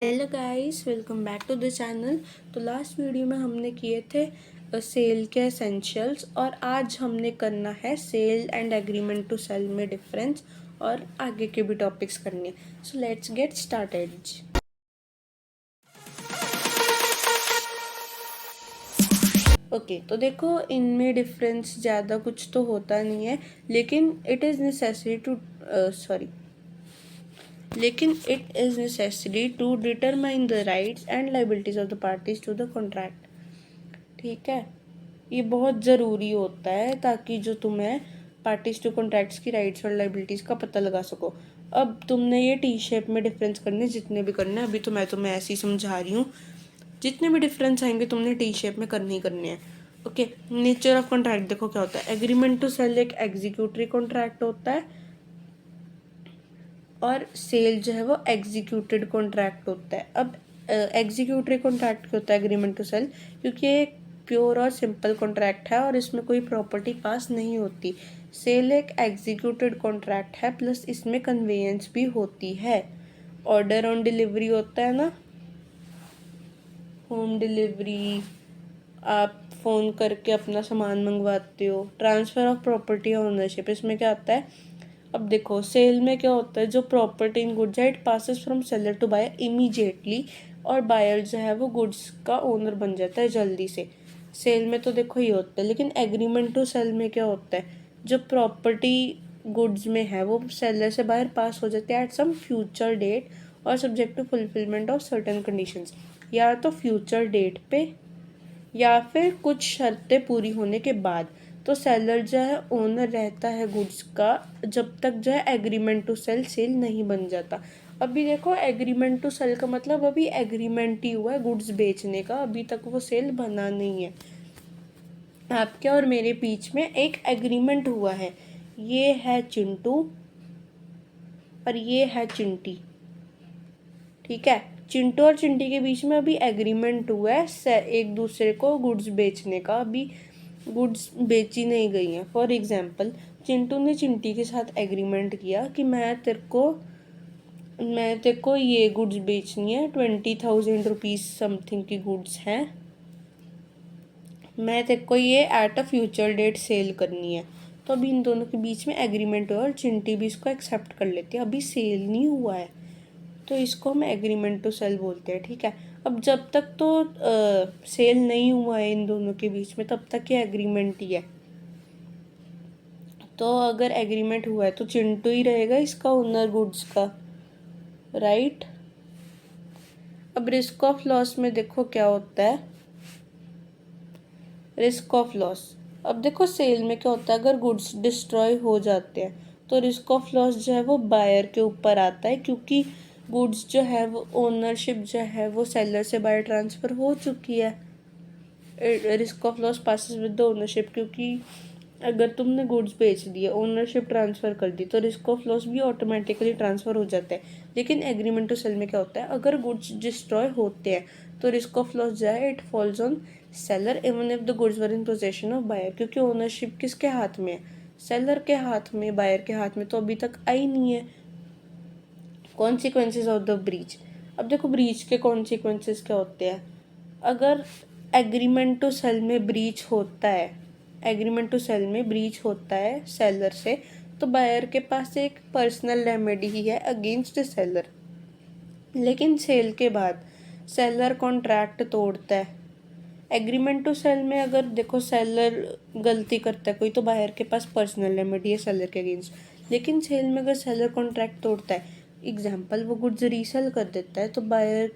Hello guys, welcome back to the channel. तो last video में हमने किए थे सेल के एसेंशियल्स और आज हमने करना है sale and agreement to sale में डिफरेंस और आगे के भी टॉपिक्स करने। So let's get started. Okay, तो देखो इनमें डिफरेंस ज़्यादा कुछ तो होता नहीं है, लेकिन it is necessary to determine the rights and liabilities of the parties to the contract. ठीक है, ये बहुत ज़रूरी होता है ताकि जो तुम्हें पार्टीज टू कॉन्ट्रैक्ट्स की राइट्स और लाइबिलिटीज़ का पता लगा सको। अब तुमने ये टी शेप में डिफरेंस करने जितने भी करने, अभी तो मैं तुम्हें ऐसे ही समझा रही हूँ, जितने भी डिफरेंस आएंगे तुमने टी शेप में करने ही करने हैं। ओके, नेचर ऑफ कॉन्ट्रैक्ट देखो क्या होता है। एग्रीमेंट टू सेल एक एग्जीक्यूटरी कॉन्ट्रैक्ट होता है और सेल जो है वो एग्जीक्यूटेड कॉन्ट्रैक्ट होता है। अब एग्जीक्यूटरी कॉन्ट्रैक्ट क्या होता है एग्रीमेंट टू सेल, क्योंकि ये प्योर और सिंपल कॉन्ट्रैक्ट है और इसमें कोई प्रॉपर्टी पास नहीं होती। सेल एक एग्जीक्यूटेड कॉन्ट्रैक्ट है, प्लस इसमें कन्वेयंस भी होती है। ऑर्डर ऑन डिलीवरी होता है ना, होम डिलीवरी, आप फ़ोन करके अपना सामान मंगवाते हो। ट्रांसफ़र ऑफ प्रॉपर्टी ओनरशिप, इसमें क्या आता है। अब देखो सेल में क्या होता है, जो प्रॉपर्टी इन गुड्स है it passes from seller to buyer immediately, और बायर जो है वो गुड्स का ओनर बन जाता है जल्दी से। सेल में तो देखो ये होता है, लेकिन एग्रीमेंट टू सेल में क्या होता है, जो प्रॉपर्टी गुड्स में है वो सेलर से बायर पास हो जाती है एट सम फ्यूचर डेट और subject to fulfilment of certain conditions. या तो फ्यूचर डेट पे या फिर कुछ शर्तें पूरी होने के बाद। तो सेलर जो है ओनर रहता है गुड्स का जब तक जो है एग्रीमेंट टू सेल सेल नहीं बन जाता। अभी देखो एग्रीमेंट टू सेल का मतलब अभी एग्रीमेंट ही हुआ है गुड्स बेचने का, अभी तक वो सेल बना नहीं है। आपके और मेरे बीच में एक एग्रीमेंट हुआ है। ये है चिंटू और ये है चिंटी। ठीक है, चिंटू और चिंटी के बीच में अभी एग्रीमेंट हुआ है एक दूसरे को गुड्स बेचने का। अभी गुड्स बेची नहीं गई हैं। फॉर एग्जाम्पल, चिंटू ने चिंटी के साथ एग्रीमेंट किया कि मैं तेरे को ये गुड्स बेचनी है, 20,000 रुपीज़ समथिंग की गुड्स हैं, मैं तेरे को ये at a future date sale करनी है। तो अभी इन दोनों के बीच में एग्रीमेंट हुआ और चिंटी भी इसको एक्सेप्ट कर लेती है। अभी सेल नहीं हुआ है, तो इसको हम एग्रीमेंट टू सेल बोलते हैं। ठीक है, अब जब तक तो सेल नहीं हुआ है इन दोनों के बीच में, तब तक ये एग्रीमेंट ही है। तो अगर एग्रीमेंट हुआ है तो चिंटू ही रहेगा इसका ओनर गुड्स का, राइट। अब रिस्क ऑफ लॉस में देखो क्या होता है। रिस्क ऑफ लॉस, अब देखो सेल में क्या होता है, अगर गुड्स डिस्ट्रॉय हो जाते हैं तो रिस्क ऑफ लॉस जो है वो बायर के ऊपर आता है, क्योंकि गुड्स जो है वो ओनरशिप जो है वो सेलर से बायर ट्रांसफ़र हो चुकी है। Risk of loss passes with the ownership, क्योंकि अगर तुमने गुड्स बेच दिए, ओनरशिप ट्रांसफ़र कर दी, तो रिस्क ऑफ लॉस भी ऑटोमेटिकली ट्रांसफ़र हो जाता है। लेकिन एग्रीमेंट टू सेल में क्या होता है, अगर गुड्स डिस्ट्रॉय होते हैं तो रिस्क ऑफ लॉस जो है it falls on seller even if the goods were in possession of buyer, क्योंकि ओनरशिप किसके हाथ में है, सेलर के हाथ में। बायर के हाथ में तो अभी तक आई नहीं है। कॉन्सिक्वेंसेज ऑफ द ब्रीच, अब देखो ब्रीच के कॉन्सिक्वेंसेज क्या होते हैं। अगर एग्रीमेंट टू सेल में ब्रीच होता है, एग्रीमेंट टू सेल में ब्रीच होता है सेलर से, तो बायर के पास एक पर्सनल रेमेडी ही है अगेंस्ट सेलर। लेकिन सेल के बाद सेलर कॉन्ट्रैक्ट तोड़ता है। एग्रीमेंट टू सेल में अगर देखो सेलर गलती करता है कोई, तो बायर के पास पर्सनल रेमेडी है सेलर के अगेंस्ट। लेकिन सेल में अगर सेलर कॉन्ट्रैक्ट तोड़ता है, एग्जाम्पल वो गुड्स रीसेल कर देता है, तो बायर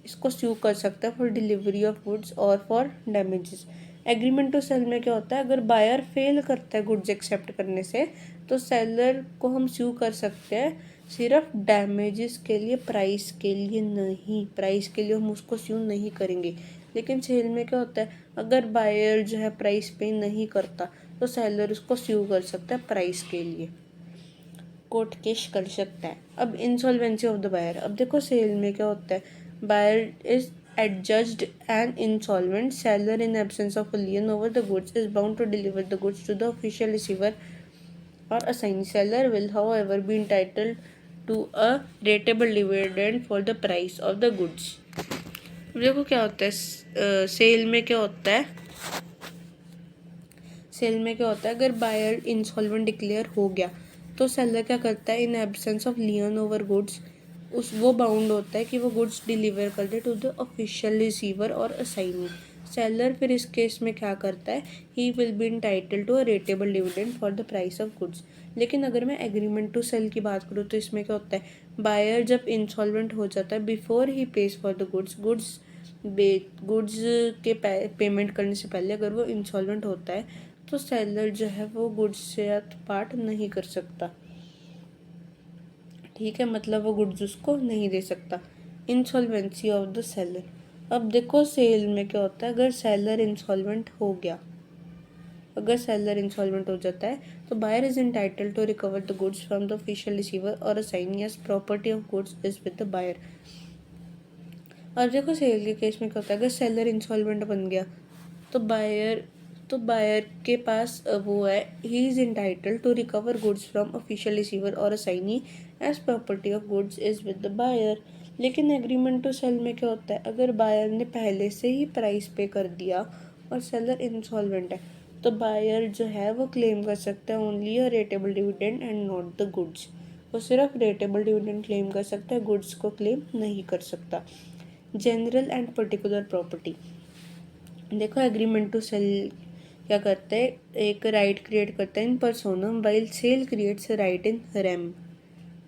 इसको स्यू कर सकता है फॉर डिलीवरी ऑफ गुड्स और for damages. Agreement to sale में क्या होता है, अगर बायर फेल करता है गुड्स एक्सेप्ट करने से, तो सेलर को हम स्यू कर सकते हैं सिर्फ डैमेजेस के लिए, प्राइस के लिए नहीं। प्राइस के लिए हम उसको स्यू नहीं करेंगे। लेकिन सेल में क्या होता है, अगर बायर जो है प्राइस पे नहीं करता तो सेलर उसको स्यू कर सकता है प्राइस के लिए, कोर्ट केस कर सकता है। अब इंसॉल्वेंसी ऑफ द बायर, अब देखो सेल में क्या होता है, buyer is adjudged and insolvent, seller in absence of a lien over the goods is bound to deliver the goods to the official receiver or assignee. Seller will however be entitled to a rateable dividend for the price of the goods. देखो क्या होता है, cell में क्या होता है, cell में क्या होता है, अगर बायर इंसॉल्वेंट डिक्लेयर हो गया तो सेलर क्या करता है, in absence of लियन over goods, उस वो बाउंड होता है कि वो गुड्स डिलीवर कर दे टू द ऑफिशियल रिसीवर और असाइनी। सेलर फिर इस केस में क्या करता है, he will be entitled to a rateable dividend for the price of goods. लेकिन अगर मैं एग्रीमेंट टू सेल की बात करूँ तो इसमें क्या होता है, बायर जब इंसॉल्वेंट हो जाता है, before he page for the goods के पेमेंट करने से पहले अगर वो इंसॉल्वेंट होता है तो सेलर जो है वो गुड्स से पार्ट नहीं कर सकता। ठीक है, मतलब वो गुड्स उसको नहीं दे सकता। Insolvency of the seller. अब देखो सेल में क्या होता है, अगर सेलर इंसॉल्वेंट हो गया, अगर सेलर इंसॉल्वेंट हो जाता है तो buyer is entitled to recover the goods from the official receiver और assignee as property of goods is with the buyer. और देखो सेल के केस में क्या होता है, अगर सेलर इंसॉल्वेंट बन गया तो बायर के पास वो है, he is entitled to recover goods from official receiver और assignee as property of goods is with the buyer. लेकिन एग्रीमेंट टू सेल में क्या होता है, अगर बायर ने पहले से ही प्राइस पे कर दिया और सेलर इंसॉल्वेंट है तो बायर जो है वो क्लेम कर सकता है only a rateable dividend and not the goods. वो सिर्फ रेटेबल डिविडेंड क्लेम कर सकता है, गुड्स को क्लेम नहीं कर सकता। General and particular property. देखो एग्रीमेंट टू सेल क्या करता है, एक राइट क्रिएट करता है इन पर्सोनम, वाइल सेल क्रिएट्स राइट इन रैम।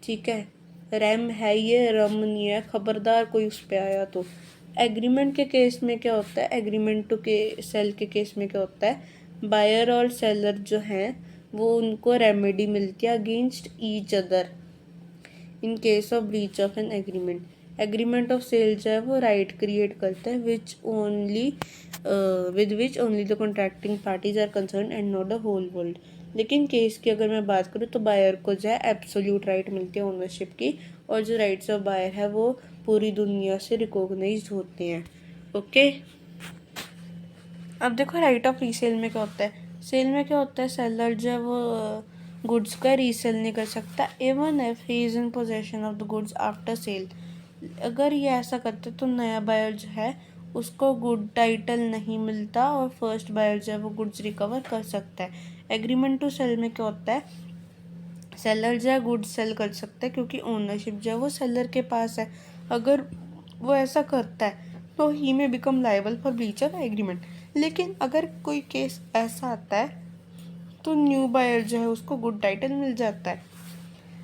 ठीक है, रैम है ये, रम नहीं है, खबरदार कोई उस पर आया तो। एग्रीमेंट के केस में क्या होता है, एग्रीमेंट टू के सेल के केस में क्या होता है, बायर और सेलर जो हैं वो उनको रेमेडी मिलती है against each other in case of breach of an agreement. Agreement of sale जो है वो राइट क्रिएट करता है with which only the contracting parties are concern and not the whole world. लेकिन केस की अगर मैं बात करूँ तो बायर को जो है एब्सोल्यूट राइट मिलती है ओनरशिप की, और जो राइट्स ऑफ बायर है वो पूरी दुनिया से रिकॉग्नाइज्ड होते हैं। ओके, अब देखो राइट ऑफ रीसेल में क्या होता है, सेल में क्या होता है, सेलर जो है वो गुड्स का रीसेल नहीं कर सकता even if he is in possession of the goods after sale. अगर ये ऐसा करते तो नया बायर जो है उसको गुड टाइटल नहीं मिलता और फर्स्ट बायर जो है वो गुड्स रिकवर कर सकता है। एग्रीमेंट टू सेल में क्या होता है, सेलर जो है गुड्स सेल कर सकता है क्योंकि ओनरशिप जो है वो सेलर के पास है। अगर वो ऐसा करता है तो ही में become liable for breach of agreement. लेकिन अगर कोई केस ऐसा आता है तो न्यू बायर जो है उसको गुड टाइटल मिल जाता है।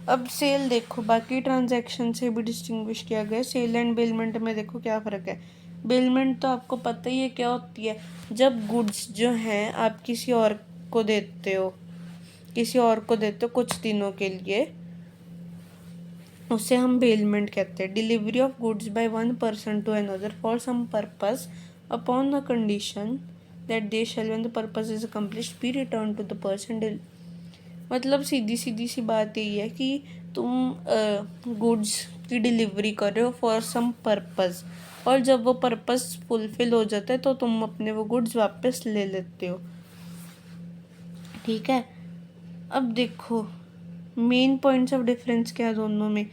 अब सेल देखो बाकी ट्रांजैक्शन से भी डिस्टिंग्विश किया गया है। सेल एंड बेलमेंट में देखो क्या फ़र्क है। बेलमेंट तो आपको पता ही है क्या होती है, जब गुड्स जो हैं आप किसी और को देते हो, कुछ दिनों के लिए, उसे हम बेलमेंट कहते हैं। Delivery of goods by one person to another for some purpose upon the condition that they shall when the purpose is accomplished be return to the person. मतलब सीधी सी बात यही है कि तुम गुड्स की डिलीवरी कर रहे हो फॉर सम पर्पस, और जब वो पर्पस फुलफिल हो जाता है तो तुम अपने वो गुड्स वापस ले लेते हो। ठीक है, अब देखो मेन पॉइंट्स ऑफ डिफरेंस क्या है दोनों में।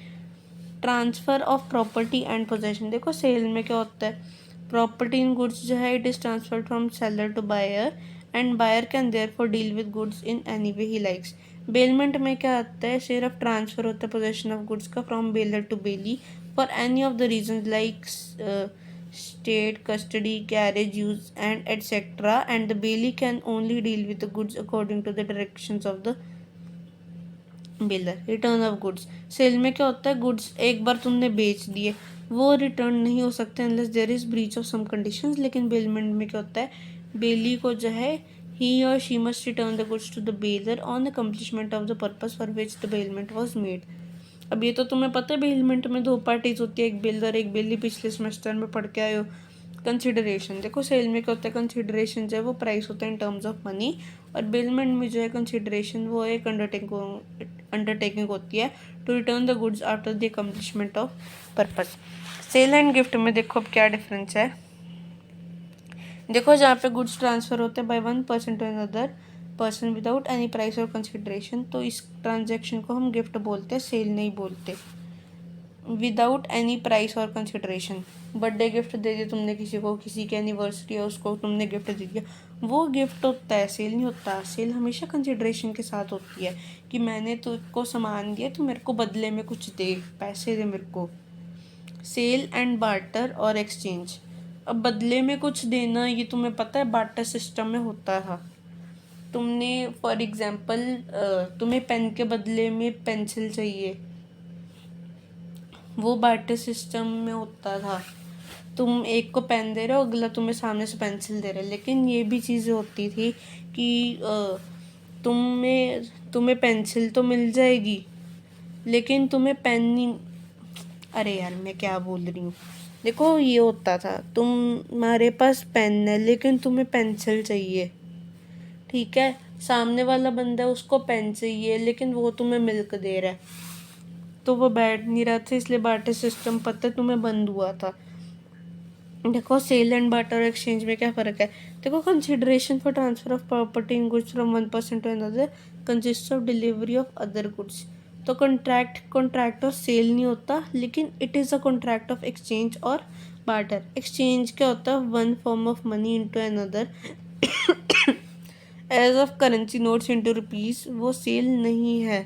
Transfer of property and possession. देखो सेल में क्या होता है, प्रॉपर्टी इन गुड्स जो है it is transferred from seller to buyer and buyer can therefore deal with goods in any way he likes. Bailment में क्या आता है, सिर्फ ट्रांसफ़र होता है पोजेशन ऑफ गुड्स का from bailor to bailee for any of the reason like state custody carriage use and etcetera, and the belly can only deal with the goods according to the directions of the bailor. Return of goods. Sale में क्या होता है, goods एक बार तुमने बेच दिए वो return नहीं हो सकते unless there is breach of some conditions. लेकिन बेलमेंट में क्या होता है, बेली को जो है ही और she must return the goods to the bailor on the completion of the purpose for which the bailment was made. अब ये तो तुम्हें पता है बेलमेंट में दो पार्टीज होती है, एक बेलर एक बेली, पिछले सेमेस्टर में पढ़ के आए हो। कंसिडरेशन देखो सेल में क्या होता है, कंसिडरेशन जो है वो प्राइस होता है इन टर्म्स ऑफ मनी, और बेलमेंट में जो है कंसिडरेशन वो एक अंडरटेकिंग होती है to return the goods after the accomplishment of purpose. Sale and gift में देखो अब क्या डिफरेंस है। देखो जहाँ पे गुड्स ट्रांसफ़र होते हैं by one person to another, person without any price और कंसिडरेशन, तो इस ट्रांजैक्शन को हम गिफ्ट बोलते हैं, सेल नहीं बोलते। विदाउट एनी प्राइस और कंसिडरेशन, बर्थडे गिफ्ट दे दिया तुमने किसी को, किसी की एनिवर्सरी है उसको तुमने गिफ्ट दे दिया, वो गिफ्ट होता है, सेल नहीं होता। सेल हमेशा कंसिडरेशन के साथ होती है कि मैंने तुझको सामान दिया, तो मेरे को बदले में कुछ दे, पैसे दे मेरे को। सेल एंड बार्टर और एक्सचेंज, अब बदले में कुछ देना ये तुम्हें पता है बार्टर सिस्टम में होता था। तुमने फॉर एग्जांपल तुम्हें पेन के बदले में पेंसिल चाहिए, वो बार्टर सिस्टम में होता था। तुम एक को पेन दे रहे हो, अगला तुम्हें सामने से पेंसिल दे रहा है। लेकिन ये भी चीज़ें होती थी कि तुम्हें पेंसिल तो मिल जाएगी लेकिन तुम्हें पेन नहीं, अरे यार मैं क्या बोल रही हूँ। देखो ये होता था, तुम्हारे पास पेन है लेकिन तुम्हें पेंसिल चाहिए, ठीक है। सामने वाला बंदा है उसको पेन चाहिए लेकिन वो तुम्हें मिल्क दे रहा है, तो वो बैठ नहीं रहा था, इसलिए बार्टर सिस्टम पता है तुम्हें बंद हुआ था। देखो सेल एंड बार्टर एक्सचेंज में क्या फ़र्क है। देखो consideration for transfer of property in goods from one person to another consist of delivery of other goods. तो कॉन्ट्रैक्ट ऑफ सेल नहीं होता, लेकिन it is a contract of exchange और बार्टर। एक्सचेंज क्या होता है, one form of money into another as of currency notes into rupees, वो सेल नहीं है।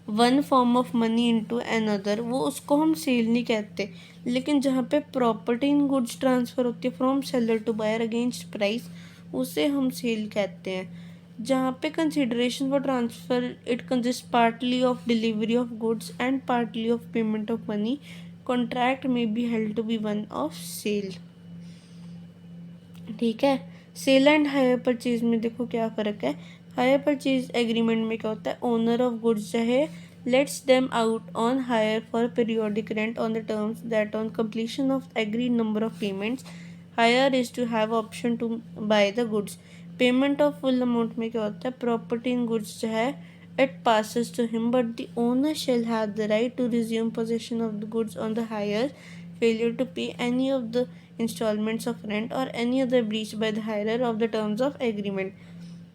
One form of money into another, वो उसको हम सेल नहीं कहते। लेकिन जहाँ पे प्रॉपर्टी इन गुड्स ट्रांसफ़र होती है from seller to buyer against price, उसे हम सेल कहते हैं। जहाँ पे consideration for transfer it consist partly of delivery of goods and partly of payment of money, contract में be held to be one of sale, ठीक है। Sale and hire purchase में देखो क्या फ़र्क है। हायर परचेज एग्रीमेंट में क्या होता है, ओनर ऑफ गुड्स जो है lets them out on hire for periodic rent on the terms that on completion of agreed number of payments hirer is to have option to buy the goods. Payment of full amount में क्या होता है, property in goods जो है it passes to him, but the owner shall have the right to resume possession of the goods on the hire failure to pay any of the installments of rent or any other breach by the hirer of the terms of agreement।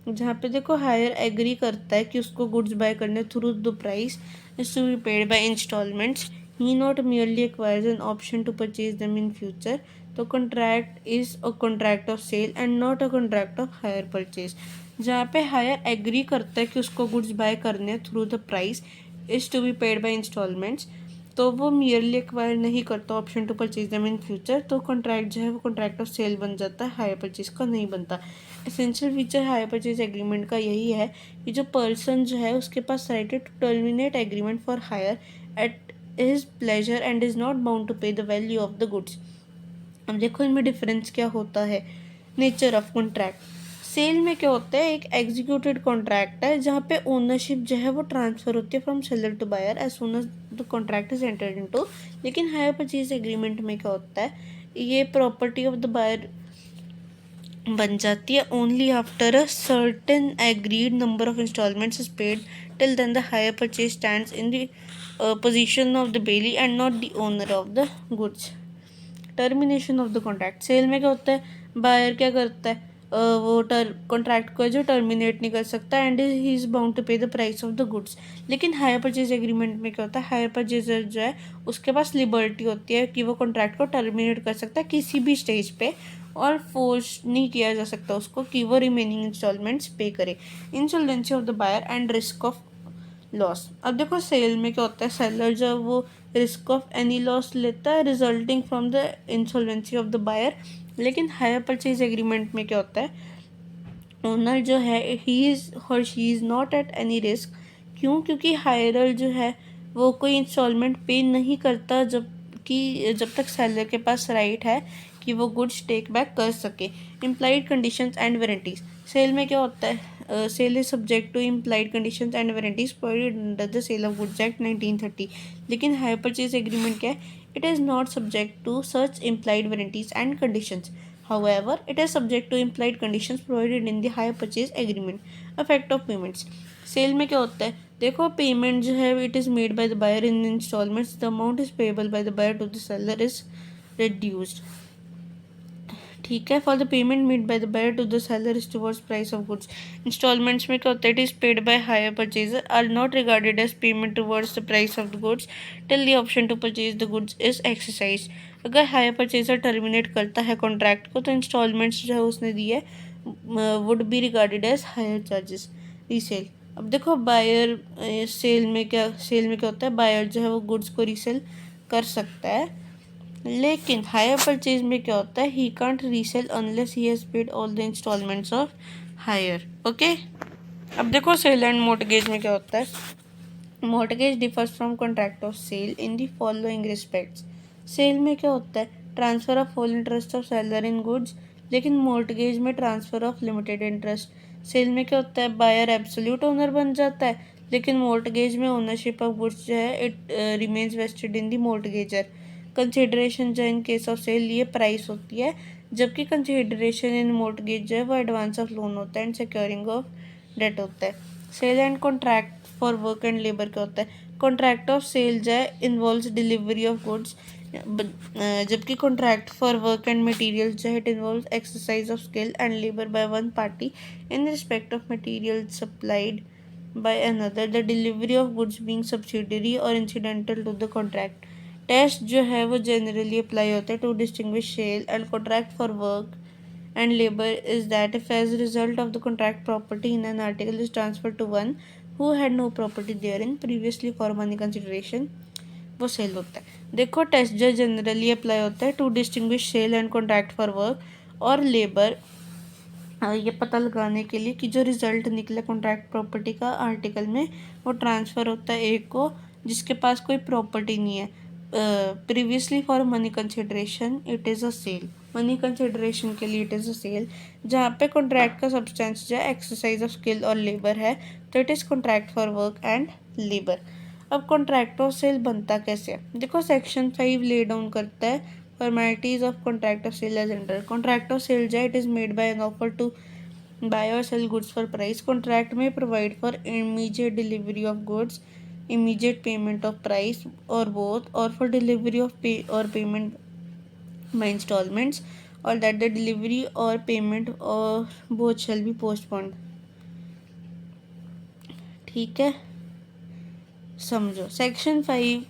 जहाँ पे देखो higher agree करता है कि उसको goods buy करने through the price is to be paid by instalments, he not merely acquires an option to purchase them in future। तो contract is a contract of sale and not a contract of hire purchase. जहाँ पे hirer agree करता है कि उसको goods buy करने through the price is to be paid by instalments, तो वो मियरली एक्वायर नहीं करता option to purchase them in future, तो कॉन्ट्रैक्ट जो है वो कॉन्ट्रैक्ट ऑफ सेल बन जाता है, हायर परचेज का नहीं बनता। Essential feature hire purchase agreement का यही है कि जो पर्सन जो है उसके पास right to terminate agreement for hire at his pleasure and is not bound to pay the value of the goods. अब देखो इनमें डिफरेंस क्या होता है। नेचर ऑफ कॉन्ट्रैक्ट, सेल में क्या होता है, एक एग्जीक्यूटेड कॉन्ट्रैक्ट है जहाँ पे ओनरशिप जो है वो ट्रांसफर होती है from seller to buyer as soon as the contract is entered into. लेकिन हायर परचेज एग्रीमेंट में क्या होता है, ये प्रॉपर्टी ऑफ द बायर बन जाती है only after a certain agreed number of instalments is paid, till then the hire purchase stands in the position of the bailee and not the owner of the goods. Termination of the contract, sale में क्या होता है, buyer क्या करता है, वो contract को जो टर्मिनेट नहीं कर सकता and he is bound to pay the price of the goods. लेकिन हायर परचेज एग्रीमेंट में क्या होता है, हायर परचेजर जो है उसके पास लिबर्टी होती है कि वो कॉन्ट्रैक्ट को टर्मिनेट कर सकता है किसी भी स्टेज पे, और फोर्स नहीं किया जा सकता उसको कि वो रिमेनिंग इंस्टॉलमेंट्स पे करे। Insolvency of the buyer and risk of loss, अब देखो सेल में क्या होता है, सेलर जब वो रिस्क ऑफ एनी लॉस लेता है resulting from the insolvency of the buyer. लेकिन हायर परचेज एग्रीमेंट में क्या होता है, ओनर जो है ही इज़ और she is not at any risk. क्यों, क्योंकि हायरर जो है वो कोई इंस्टॉलमेंट पे नहीं करता जब तक सेलर के पास राइट है कि वो गुड्स टेक बैक कर सके। Implied conditions and warranties, sale में क्या होता है, sale is subject to implied conditions and warranties provided under the Sale of Goods Act 1930। लेकिन हायर परचेज एग्रीमेंट क्या है, it is not subject to such implied warranties and conditions. However, it is subject to implied conditions provided in the hire purchase agreement. Effect of payments. Sale में क्या होता है, देखो payment जो है it is made by the buyer in instalments, the amount is payable by the buyer to the seller is reduced. ठीक है। For the payment made by the buyer to the seller is towards price of goods. Instalments में क्या होता है, it is paid by hire purchaser are not regarded as payment towards the price of the goods till the option to purchase the goods is exercise. अगर hire purchaser terminate करता है contract को तो installments जो है उसने दी है would be regarded as hire charges resale. अब देखो बायर सेल में क्या होता है, बायर जो है वो गुड्स को रीसेल कर सकता है, लेकिन हायर परचेज में क्या होता है, he can't resale unless he has paid all the instalments of hire. Okay. अब देखो सेल एंड मॉर्टगेज में क्या होता है। Mortgage differs from contract of sale in the following respects. Sale में क्या होता है, transfer of full interest of seller in goods, लेकिन मॉर्टगेज में transfer of limited interest. Sale में क्या होता है, बायर एब्सोल्यूट ओनर बन जाता है, लेकिन मॉर्टगेज में ओनरशिप ऑफ गुड्स जो है it remains vested in the mortgager. Consideration जो इन केस ऑफ सेल ये प्राइस होती है, जबकि कंसिडरेशन इन मॉर्टगेज जो है वो एडवांस ऑफ लोन होता है एंड सिक्योरिंग ऑफ डेट होता है। Sale and contract for work and labour क्या होता है, कॉन्ट्रैक्ट ऑफ सेल जो है इन्वॉल्व्स डिलीवरी ऑफ गुड्स, जबकि contract for work and material जो है it involves exercise of skill and labour by one party in respect of material supplied by another, the delivery of goods being subsidiary और incidental to the contract. Test जो है वो generally apply होता है to distinguish sale and contract for work and labor is that if as a result of the contract property in an article is transferred to one who had no property therein previously for money consideration, वो sale होता है। देखो test जो generally apply होता है to distinguish sale and contract for work और labour, ये पता लगाने के लिए कि जो रिजल्ट निकले कॉन्ट्रैक्ट प्रॉपर्टी का आर्टिकल में वो ट्रांसफ़र होता है एक को जिसके पास कोई प्रॉपर्टी नहीं है। Previously for money consideration it is a sale, money consideration के लिए इट इज़ अ सेल। जहाँ पे कॉन्ट्रैक्ट का सब्सटेंस जो है एक्सरसाइज ऑफ स्किल और लेबर है तो it is contract for work and labour. अब कॉन्ट्रैक्ट ऑफ सेल बनता कैसे है, देखो सेक्शन 5 ले डाउन करता है formalities of contract of sale as under। contract of sale जो it is made by an offer to buy or sell goods for price। contract may provide for immediate delivery of goods, immediate payment of price or both, or for delivery of pay or payment by installments, or that the delivery or payment or both shall be postponed। ठीक है, समझो। Section 5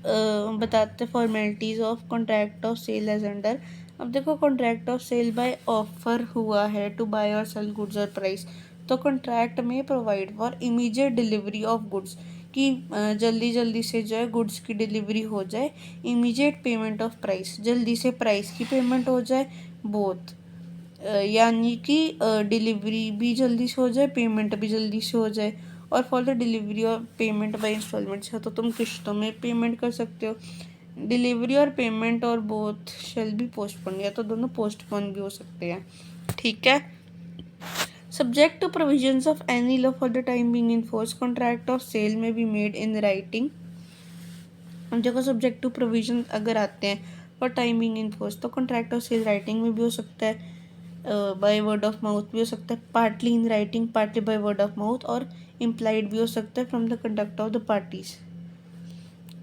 बताते formalities of contract of sale as under. अब देखो contract of sale by offer हुआ है to buy और sale goods और प्राइस, तो कॉन्ट्रैक्ट में provide for immediate delivery of goods कि जल्दी जल्दी से जो है गुड्स की डिलीवरी हो जाए, इमीडिएट पेमेंट ऑफ प्राइस जल्दी से प्राइस की पेमेंट हो जाए, बोथ यानी कि डिलीवरी भी जल्दी से हो जाए पेमेंट भी जल्दी से हो जाए, और फॉर द डिलीवरी और पेमेंट बाय इंस्टॉलमेंट्स है तो तुम किश्तों में पेमेंट कर सकते हो। डिलीवरी और पेमेंट और बोथ शेल बी पोस्टपोन, या तो दोनों पोस्टपोन भी हो सकते हैं। ठीक है। Subject to provisions of any law for the time being in force, contract of sale में बी मेड इन राइटिंग। देखो सब्जेक्ट टू प्रोविजन अगर आते हैं for time being in force तो कॉन्ट्रैक्ट ऑफ सेल राइटिंग में भी हो सकता है, बाय वर्ड ऑफ माउथ भी हो सकता है, partly in writing partly by word of mouth, और इम्प्लाइड भी हो सकता है from the conduct of the parties.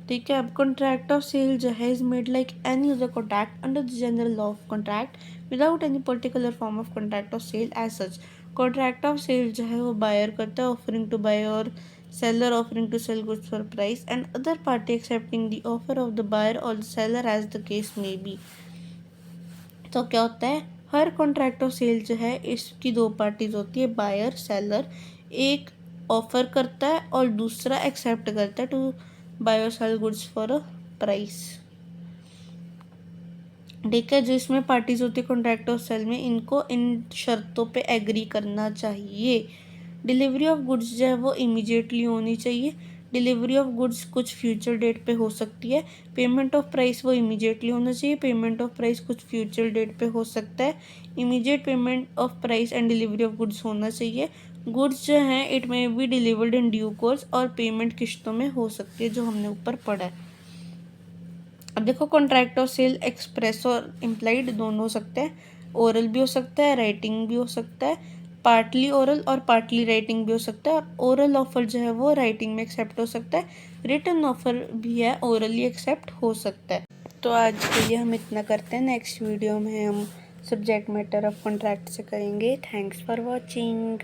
ठीक है। अब कॉन्ट्रैक्ट ऑफ सेल जो है is made like any other contract under the general law of contract without any particular form of contract of sale as such. Contract of sale जो है वो buyer करता है ऑफरिंग टू बाय और seller offering to sell goods for price and other party accepting the offer of the buyer or the seller as the case may be। तो क्या होता है, हर कॉन्ट्रैक्ट ऑफ सेल जो है इसकी दो पार्टीज होती है, बायर सेलर, एक ऑफर करता है और दूसरा एक्सेप्ट करता है टू बाय और sale goods for a price. ठीक है। जो इसमें पार्टीज होती है कॉन्ट्रैक्ट ऑफ सेल में, इनको इन शर्तों पे एग्री करना चाहिए। डिलीवरी ऑफ गुड्स जो है वो इमीडिएटली होनी चाहिए, डिलीवरी ऑफ गुड्स कुछ फ्यूचर डेट पे हो सकती है, पेमेंट ऑफ प्राइस वो इमीडिएटली होना चाहिए, पेमेंट ऑफ प्राइस कुछ फ्यूचर डेट पे हो सकता है, immediate payment of price and delivery of goods होना चाहिए। गुड्स जो हैं इट में be delivered in due course, और पेमेंट किश्तों में हो सकती है जो हमने ऊपर पढ़ा है। अब देखो कॉन्ट्रैक्ट ऑफ सेल एक्सप्रेस और इम्प्लाइड दोनों हो सकते हैं, ओरल भी हो सकता है राइटिंग भी हो सकता है, पार्टली ओरल और पार्टली राइटिंग भी हो सकता है, और ओरल ऑफर जो है वो राइटिंग में एक्सेप्ट हो सकता है, रिटन ऑफर भी है ओरली एक्सेप्ट हो सकता है। तो आज के लिए हम इतना करते हैं, नेक्स्ट वीडियो में हम सब्जेक्ट मैटर ऑफ कॉन्ट्रैक्ट से करेंगे। Thanks for watching.